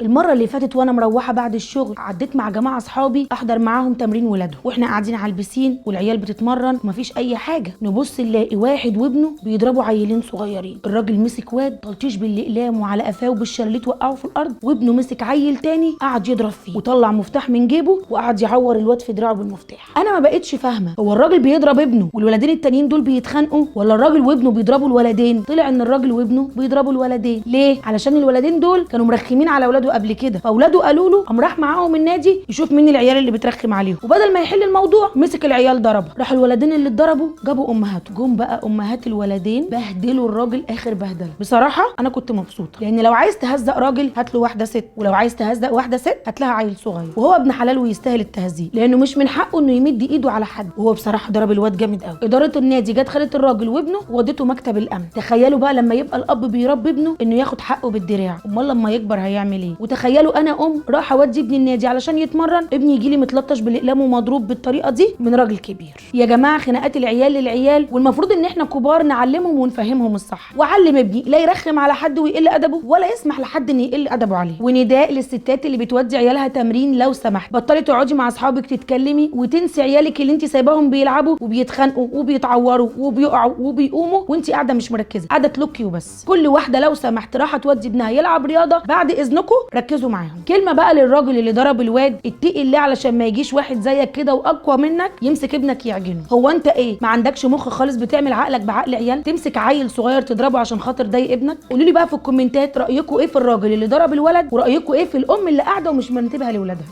المره اللي فاتت وانا مروحه بعد الشغل عديت مع جماعه اصحابي احضر معاهم تمرين ولادهم، واحنا قاعدين على البسين والعيال بتتمرن ومفيش اي حاجه، نبص نلاقي واحد وابنه بيضربوا عيلين صغيرين. الراجل مسك واد طلطيش بالاقلام وعلى قفاه وبالشليت وقعه في الارض، وابنه مسك عيل تاني قعد يضرب فيه وطلع مفتاح من جيبه وقعد يعور الواد في دراعه بالمفتاح. انا ما بقتش فاهمه هو الراجل بيضرب ابنه والولدين التانيين دول بيتخانقوا، ولا الراجل وابنه بيضربوا الولدين؟ طلع ان الراجل وابنه بيضربوا الولدين. ليه؟ علشان الولدين دول كانوا مرخمين على اولاده قبل كده، فاولاده قالوا له قام راح معاهم النادي يشوف مين العيال اللي بترخم عليهم، وبدل ما يحل الموضوع مسك العيال ضربه. راح الولدين اللي اتضربوا جابوا امهاتهم، جم بقى امهات الولدين بهدلوا الراجل اخر بهدله. بصراحه انا كنت مبسوطه، لان لو عايز تهزق راجل هات له واحده ست، ولو عايز تهزق واحده ست هات لها عيل صغير، وهو ابن حلال ويستاهل التهزيق، لانه مش من حقه انه يمد ايده على حد. وهو بصراحه ضرب الواد جامد قوي. اداره النادي جت خدت الراجل وابنه وودته مكتب الامن. تخيلوا بقى لما يبقى الاب بيربي ابنه انه ياخد حقه بالدراع، امال لما يكبر هيعمل ايه؟ وتخيلوا انا راح اودي ابني النادي علشان يتمرن، ابني يجي لي متلطش بالاقلام ومضروب بالطريقه دي من راجل كبير. يا جماعه خناقات العيال للعيال، والمفروض ان احنا كبار نعلمهم ونفهمهم الصح. وعلم ابني لا يرخم على حد ويقل ادبه، ولا يسمح لحد ان يقل ادبه عليه. ونداء للستات اللي بتودي عيالها تمرين، لو سمحت بطلي تقعدي مع اصحابك تتكلمي وتنسي عيالك اللي انت سايباهم بيلعبوا وبيتخانقوا وبيتعوروا وبيقعوا وبيقوموا وانت قاعده مش مركزه، قاعده تلوكي وبس. كل واحده لو سمحت راح تودي ابنها يلعب رياضه بعد اذنكم ركزوا معاهم. كلمه بقى للراجل اللي ضرب الواد، اتقي الله علشان ما يجيش واحد زيك كده واقوى منك يمسك ابنك يعجنه. هو انت ايه ما عندكش مخ خالص؟ بتعمل عقلك بعقل عيال؟ تمسك عيل صغير تضربه عشان خاطر ضايق ابنك؟ قولوا لي بقى في الكومنتات رايكم ايه في الراجل اللي ضرب الولد، ورايكم ايه في الام اللي قاعده ومش منتبهه لاولادها.